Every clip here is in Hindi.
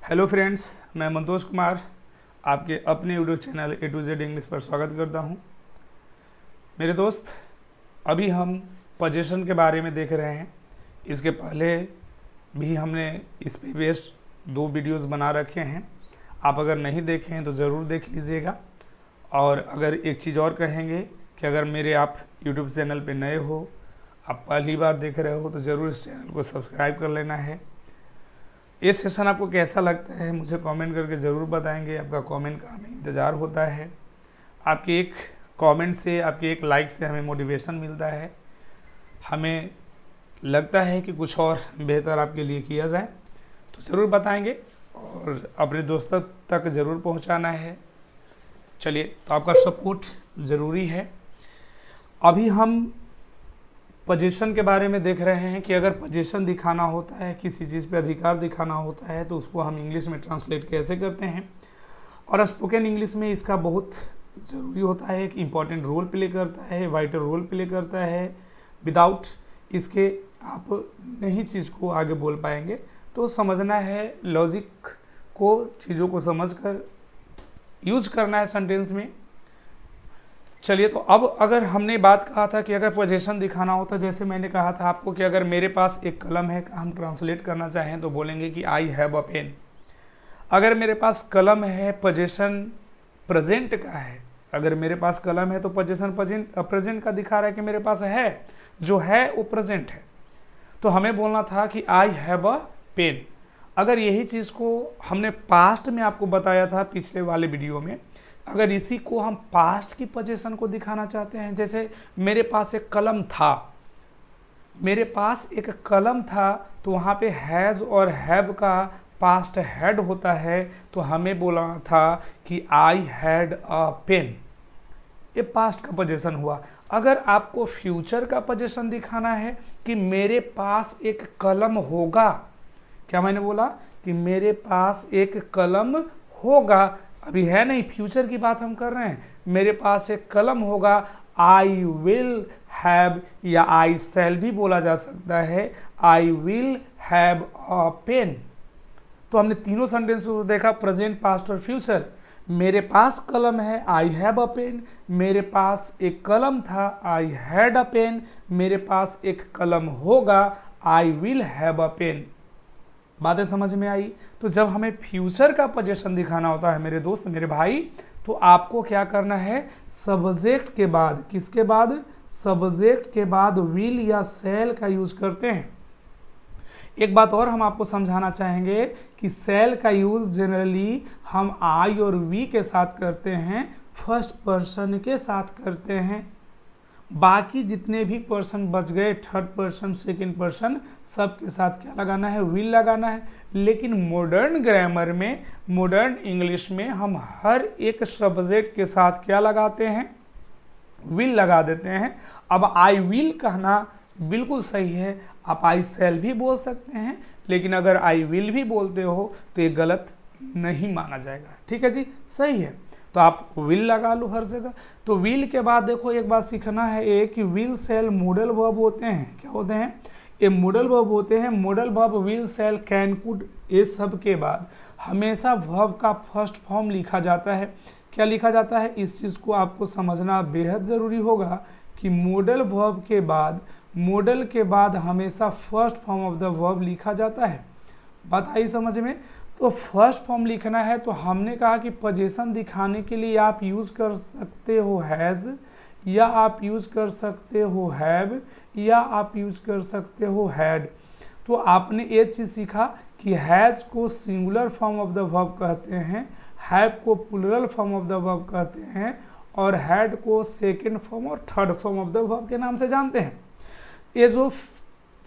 हेलो फ्रेंड्स, मैं मंतोष कुमार आपके अपने YouTube channel A to Z English पर स्वागत करता हूं। मेरे दोस्त, अभी हम पोजीशन के बारे में देख रहे हैं। इसके पहले भी हमने इस पे बेस्ड 2 वीडियोस बना रखे हैं। आप अगर नहीं देखे हैं तो ज़रूर देख लीजिएगा। और अगर एक चीज़ और कहेंगे कि अगर मेरे आप यूट्यूब चैनल पे नए हो, आप पहली बार देख रहे हो, तो ज़रूर इस चैनल को सब्सक्राइब कर लेना है। ये सेशन आपको कैसा लगता है मुझे कमेंट करके ज़रूर बताएंगे। आपका कमेंट का हमें इंतज़ार होता है। आपके एक कमेंट से, आपके एक लाइक से हमें मोटिवेशन मिलता है। हमें लगता है कि कुछ और बेहतर आपके लिए किया जाए, तो ज़रूर बताएंगे और अपने दोस्तों तक ज़रूर पहुंचाना है। चलिए, तो आपका सपोर्ट ज़रूरी है। अभी हम पोजीशन के बारे में देख रहे हैं कि अगर पोजीशन दिखाना होता है, किसी चीज़ पे अधिकार दिखाना होता है, तो उसको हम इंग्लिश में ट्रांसलेट कैसे करते हैं। और स्पोकन इंग्लिश में इसका बहुत ज़रूरी होता है, एक इम्पॉर्टेंट रोल प्ले करता है, वाइटल रोल प्ले करता है। विदाउट इसके आप नहीं चीज़ को आगे बोल पाएंगे। तो समझना है, लॉजिक को, चीज़ों को समझकर यूज करना है सेंटेंस में। चलिए, तो अब अगर हमने बात कहा था कि अगर पोजीशन दिखाना होता, जैसे मैंने कहा था आपको कि अगर मेरे पास एक कलम है, हम ट्रांसलेट करना चाहें तो बोलेंगे कि आई हैव अ पेन। अगर मेरे पास कलम है, पोजीशन प्रेजेंट का है। अगर मेरे पास कलम है तो पोजीशन प्रेजेंट का दिखा रहा है कि मेरे पास है, जो है वो प्रेजेंट है। तो हमें बोलना था कि आई हैव अ पेन। अगर यही चीज़ को हमने पास्ट में आपको बताया था पिछले वाले वीडियो में, अगर इसी को हम पास्ट की पोजीशन को दिखाना चाहते हैं, जैसे मेरे पास एक कलम था, मेरे पास एक कलम था, तो वहाँ पे हैज़ और हैव का पास्ट हैड होता है। तो हमें बोला था कि आई हैड अ पेन। ये पास्ट का पोजीशन हुआ। अगर आपको फ्यूचर का पोजीशन दिखाना है कि मेरे पास एक कलम होगा, क्या मैंने बोला कि मेरे पास एक कलम होगा, अभी है नहीं, फ्यूचर की बात हम कर रहे हैं। मेरे पास एक कलम होगा, आई विल हैव, या आई शैल भी बोला जा सकता है, I will have a pen. तो हमने तीनों सेंटेंस को देखा, प्रेजेंट, पास्ट और फ्यूचर। मेरे पास कलम है, आई हैव अ पेन। मेरे पास एक कलम था, आई हैड अ पेन। मेरे पास एक कलम होगा, I will have a pen. बातें समझ में आई। तो जब हमें फ्यूचर का पोजीशन दिखाना होता है मेरे दोस्त, मेरे भाई, तो आपको क्या करना है, सब्जेक्ट के बाद, किसके बाद, सब्जेक्ट के बाद विल या शैल का यूज करते हैं। एक बात और हम आपको समझाना चाहेंगे कि शैल का यूज जनरली हम आई और वी के साथ करते हैं, फर्स्ट पर्सन के साथ करते हैं। बाकी जितने भी पर्सन बच गए, थर्ड पर्सन, सेकंड पर्सन, सब के साथ क्या लगाना है, विल लगाना है। लेकिन मॉडर्न ग्रामर में, मॉडर्न इंग्लिश में हम हर एक सब्जेक्ट के साथ क्या लगाते हैं, विल लगा देते हैं। अब आई विल कहना बिल्कुल सही है, आप आई शैल भी बोल सकते हैं, लेकिन अगर आई विल भी बोलते हो तो ये गलत नहीं माना जाएगा। ठीक है जी, सही है। तो आप विल लगा लो हर जगह। तो विल के बाद देखो, एक बात सीखना है एक कि विल शैल मॉडल वर्ब होते हैं। क्या होते हैं? ये मॉडल वर्ब होते हैं। Modal verb will shell can could, ये सब के बाद हमेशा वर्ब का फर्स्ट फॉर्म लिखा जाता है। क्या लिखा जाता है? इस चीज़ को आपको समझना बेहद ज़रूरी होगा कि मॉडल वर्ब के बाद, मॉडल के बाद हमेशा first form of the verb लिखा जाता है। बात आई समझ में? तो फर्स्ट फॉर्म लिखना है तो हमने कहा कि पोजीशन दिखाने के लिए आप यूज़ कर सकते हो हैज़, या आप यूज़ कर सकते हो हैव, या आप यूज़ कर सकते हो हैड। तो आपने ये चीज़ सीखा कि हैज़ को singular form of the verb कहते हैं, हैव को plural form of the verb कहते हैं, और हैड को सेकेंड फॉर्म और third form of the verb के नाम से जानते हैं। ये जो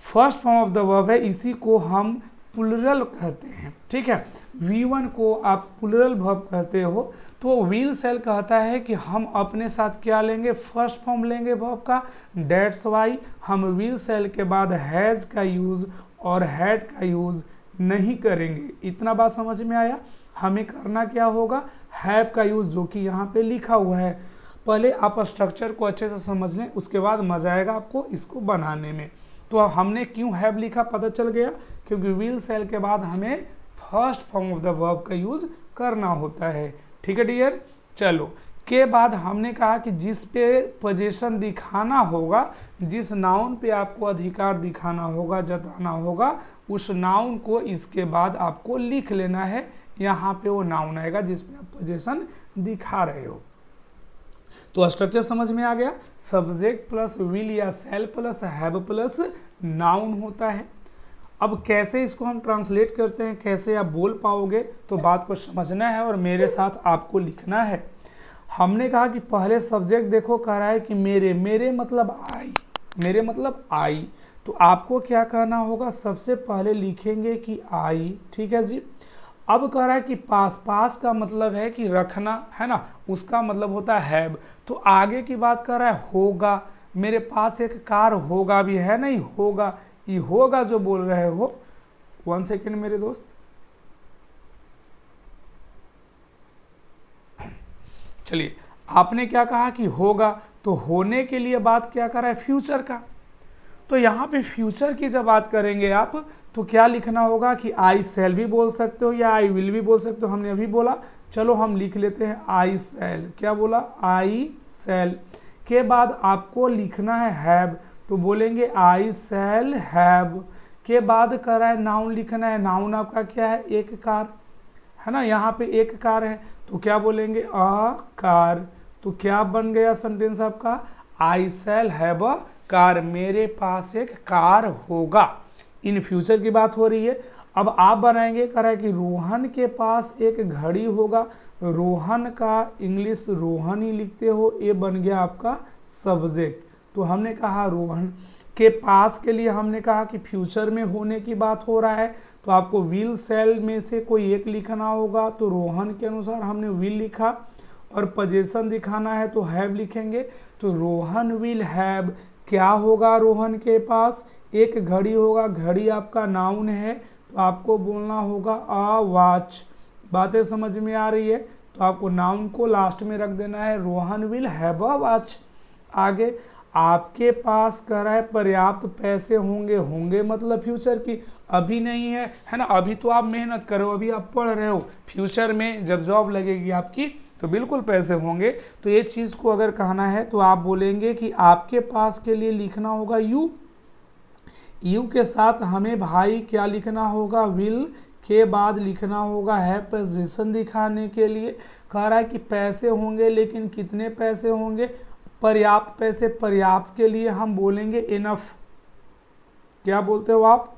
first form of the verb है, इसी को हम प्लूरल कहते हैं। ठीक है, V1 को आप प्लूरल वर्ब कहते हो। तो विल शैल कहता है कि हम अपने साथ क्या लेंगे, फर्स्ट फॉर्म लेंगे वर्ब का। डेट्स वाई हम विल शैल के बाद हैज़ का यूज़ और हैड का यूज़ नहीं करेंगे। इतना बात समझ में आया? हमें करना क्या होगा, हैव का यूज़, जो कि यहाँ पे लिखा हुआ है। पहले आप स्ट्रक्चर को अच्छे से समझ लें, उसके बाद मजा आएगा आपको इसको बनाने में। तो हमने क्यों हैव लिखा पता चल गया, क्योंकि विल शैल के बाद हमें first form of the verb का यूज करना होता है। ठीक है डियर। चलो के बाद हमने कहा कि जिस पे पोजीशन दिखाना होगा, जिस नाउन पे आपको अधिकार दिखाना होगा, जताना होगा, उस नाउन को इसके बाद आपको लिख लेना है। यहाँ पे वो नाउन आएगा जिसमें आप पोजीशन दिखा रहे हो। तो स्ट्रक्चर समझ में आ गया। सब्जेक्ट प्लस विल या शैल प्लस हैव प्लस नाउन होता है। अब कैसे इसको हम ट्रांसलेट करते हैं, कैसे आप बोल पाओगे, तो बात को समझना है और मेरे साथ आपको लिखना है। हमने कहा कि पहले सब्जेक्ट देखो, कह रहा है कि मेरे मतलब आई, मेरे मतलब आई। तो आपको क्या कहना होगा, सबसे पहले लिखेंगे कि आई। ठीक है जी। अब कह रहा है कि पास का मतलब है कि रखना, है ना, उसका मतलब होता है हैव। तो आगे की बात कर रहा है होगा, मेरे पास एक कार होगा भी है, नहीं होगा, ये होगा जो बोल रहे हो। 1 सेकेंड मेरे दोस्त। चलिए, आपने क्या कहा कि होगा, तो होने के लिए बात क्या कर रहा है, फ्यूचर का। तो यहाँ पे फ्यूचर की जब बात करेंगे आप, तो क्या लिखना होगा कि आई सेल भी बोल सकते हो या आई विल भी बोल सकते हो। हमने अभी बोला, चलो हम लिख लेते हैं आई सेल। क्या बोला, आई सेल। के बाद आपको लिखना है हैव, तो बोलेंगे आई सेल हैव। के बाद कर रहा है नाउन लिखना है। नाउन आपका क्या है, एक कार, है ना, यहाँ पे एक कार है, तो क्या बोलेंगे, अ कार। तो क्या बन गया सेंटेंस आपका, आई सेल हैव अ कार, मेरे पास एक कार होगा। इन फ्यूचर की बात हो रही है। अब आप बनाएंगे, कह रहा है कि रोहन के पास एक घड़ी होगा। रोहन का इंग्लिश रोहन ही लिखते हो, ये बन गया आपका सब्जेक्ट। तो हमने कहा रोहन के पास के लिए हमने कहा कि फ्यूचर में होने की बात हो रहा है, तो आपको विल सेल में से कोई एक लिखना होगा। तो रोहन के अनुसार हमने विल लिखा, और पोजीशन दिखाना है तो हैव लिखेंगे। तो रोहन विल हैव, क्या होगा रोहन के पास, एक घड़ी होगा। घड़ी आपका नाउन है, तो आपको बोलना होगा अ वॉच। बातें समझ में आ रही है, तो आपको नाउन को लास्ट में रख देना है, Rohan will have a watch. आगे आपके पास कह रहा है पर्याप्त पैसे होंगे। होंगे मतलब फ्यूचर की, अभी नहीं है, है ना, अभी तो आप मेहनत करो, अभी आप पढ़ रहे हो। फ्यूचर में जब जॉब लगेगी आपकी, तो बिल्कुल पैसे होंगे। तो ये चीज़ को अगर कहना है, तो आप बोलेंगे कि आपके पास के लिए लिखना होगा यू। यू के साथ हमें भाई क्या लिखना होगा, विल। के बाद लिखना होगा है पोजीशन दिखाने के लिए। कह रहा है कि पैसे होंगे, लेकिन कितने पैसे होंगे, पर्याप्त पैसे। पर्याप्त के लिए हम बोलेंगे इनफ। क्या बोलते हो आप,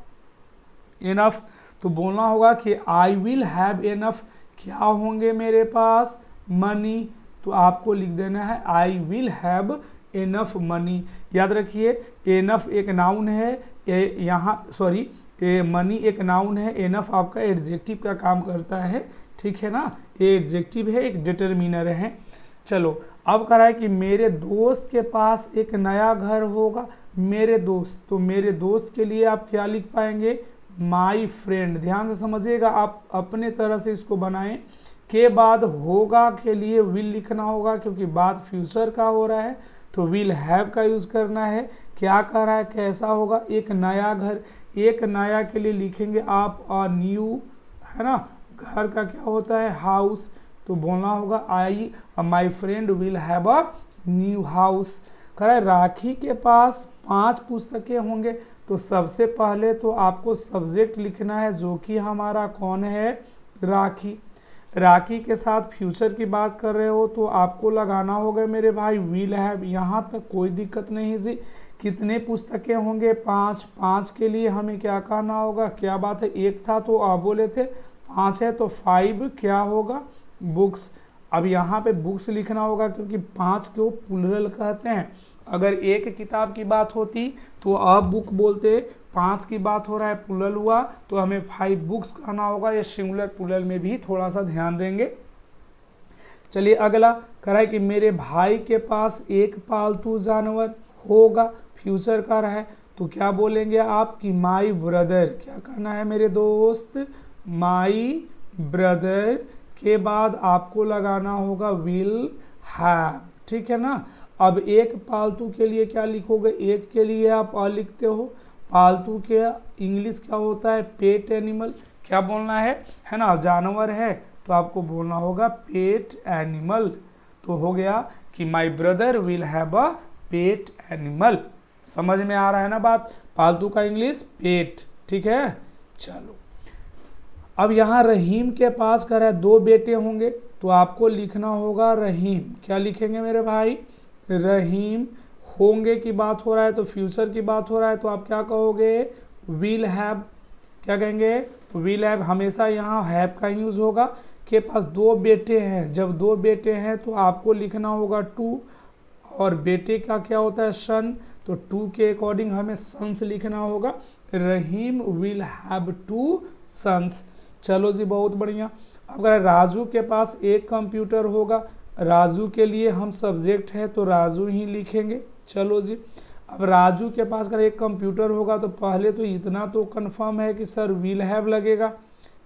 इनफ। तो बोलना होगा कि आई विल हैव इनफ, क्या होंगे मेरे पास, मनी। तो आपको लिख देना है I will have enough money. याद रखिए, इनफ एक नाउन है, यहाँ सॉरी, मनी एक नाउन है, इनफ आपका एडजेक्टिव का काम करता है। ठीक है ना, ये एडजेक्टिव है, एक डिटरमिनर है। चलो, अब कह रहा है कि मेरे दोस्त के पास एक नया घर होगा। मेरे दोस्त, तो मेरे दोस्त के लिए आप क्या लिख पाएंगे, माई फ्रेंड। ध्यान से समझिएगा, आप अपने तरह से इसको बनाएं। के बाद होगा के लिए विल लिखना होगा, क्योंकि बात फ्यूचर का हो रहा है, तो विल हैव का यूज करना है। क्या कह रहा है, कैसा होगा, एक नया घर। एक नया के लिए लिखेंगे आप अ न्यू, है ना, घर का क्या होता है, हाउस। तो बोलना होगा I my friend will have a new house. कह रहा है राखी के पास 5 पुस्तकें होंगे। तो सबसे पहले तो आपको सब्जेक्ट लिखना है, जो कि हमारा कौन है, राखी। राखी के साथ फ्यूचर की बात कर रहे हो, तो आपको लगाना होगा मेरे भाई विल हैव। यहाँ तक कोई दिक्कत नहीं जी। कितने पुस्तकें होंगे, 5। 5 के लिए हमें क्या कहना होगा, क्या बात है, एक था तो आप बोले थे, 5 है तो 5 क्या होगा, बुक्स। अब यहाँ पे बुक्स लिखना होगा, क्योंकि 5 को प्लूरल कहते हैं। अगर एक किताब की बात होती तो अब बुक बोलते, 5 की बात हो रहा है, प्लूरल हुआ, तो हमें 5 बुक्स कहना होगा। ये सिंगुलर प्लूरल में भी थोड़ा सा ध्यान देंगे। चलिए अगला कह रहा है कि मेरे भाई के पास एक पालतू जानवर होगा। फ्यूचर का रहा है, तो क्या बोलेंगे आप कि माई ब्रदर। क्या कहना है मेरे दोस्त, माई ब्रदर। के बाद आपको लगाना होगा विल हैव। ठीक है ना। अब एक पालतू के लिए क्या लिखोगे, एक के लिए आप लिखते हो। पालतू के इंग्लिश क्या होता है, पेट एनिमल। क्या बोलना है ना, जानवर है तो आपको बोलना होगा पेट एनिमल। तो हो गया कि my brother will have a pet animal. समझ में आ रहा है ना बात, पालतू का इंग्लिश पेट, ठीक है। चलो अब यहाँ रहीम के पास कह रहा है 2 बेटे होंगे, तो आपको लिखना होगा रहीम। क्या लिखेंगे मेरे भाई, रहीम। होंगे की बात हो रहा है तो फ्यूचर की बात हो रहा है, तो आप क्या कहोगे, विल हैव। क्या कहेंगे, विल हैव। हमेशा यहाँ हैव का यूज होगा। के पास 2 बेटे हैं, जब 2 बेटे हैं तो आपको लिखना होगा 2, और बेटे का क्या होता है, सन, तो 2 के अकॉर्डिंग हमें सन्स लिखना होगा। रहीम विल हैव 2 सन्स। चलो जी बहुत बढ़िया। अगर राजू के पास 1 कंप्यूटर होगा, राजू के लिए हम सब्जेक्ट है तो राजू ही लिखेंगे। चलो जी, अब राजू के पास अगर 1 कंप्यूटर होगा तो पहले तो इतना तो कंफर्म है कि सर विल हैव लगेगा।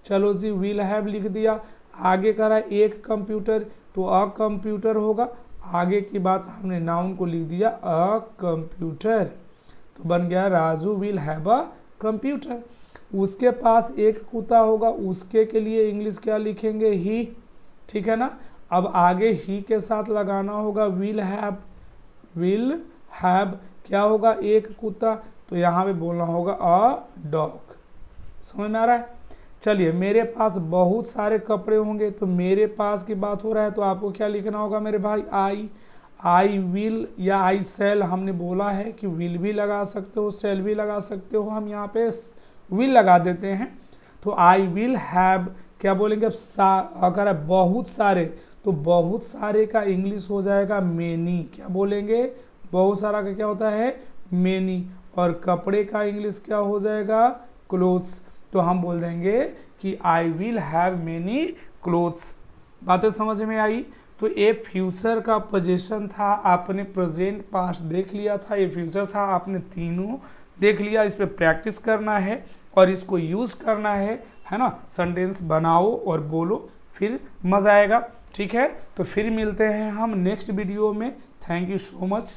चलो जी विल हैव लिख दिया। आगे करा 1 कंप्यूटर तो अ कंप्यूटर होगा। आगे की बात हमने नाउन को लिख दिया अ कंप्यूटर, तो बन गया Raju will have a computer. उसके पास 1 कुत्ता होगा, उसके के लिए इंग्लिश क्या लिखेंगे, ही, ठीक है ना। अब आगे ही के साथ लगाना होगा विल हैव। विल हैव क्या होगा, 1 कुत्ता, तो यहाँ पे बोलना होगा अ डॉग। समझ में आ रहा है। चलिए मेरे पास बहुत सारे कपड़े होंगे, तो मेरे पास की बात हो रहा है तो आपको क्या लिखना होगा मेरे भाई, आई विल या आई सेल। हमने बोला है कि विल भी लगा सकते हो, सेल भी लगा सकते हो, हम यहाँ पे विल लगा देते हैं। तो आई विल हैव क्या बोलेंगे, अगर है बहुत सारे तो बहुत सारे का इंग्लिश हो जाएगा मेनी। क्या बोलेंगे, बहुत सारा का क्या होता है, मेनी। और कपड़े का इंग्लिश क्या हो जाएगा, क्लोथ्स। तो हम बोल देंगे कि आई विल हैव मेनी क्लोथ्स। बातें समझ में आई। तो ये फ्यूचर का पोजीशन था, आपने प्रेजेंट पास्ट देख लिया था, ये फ्यूचर था, आपने तीनों देख लिया। इस पे प्रैक्टिस करना है और इसको यूज करना है ना। सेंटेंस बनाओ और बोलो, फिर मजा आएगा, ठीक है। तो फिर मिलते हैं हम नेक्स्ट वीडियो में। Thank you so much.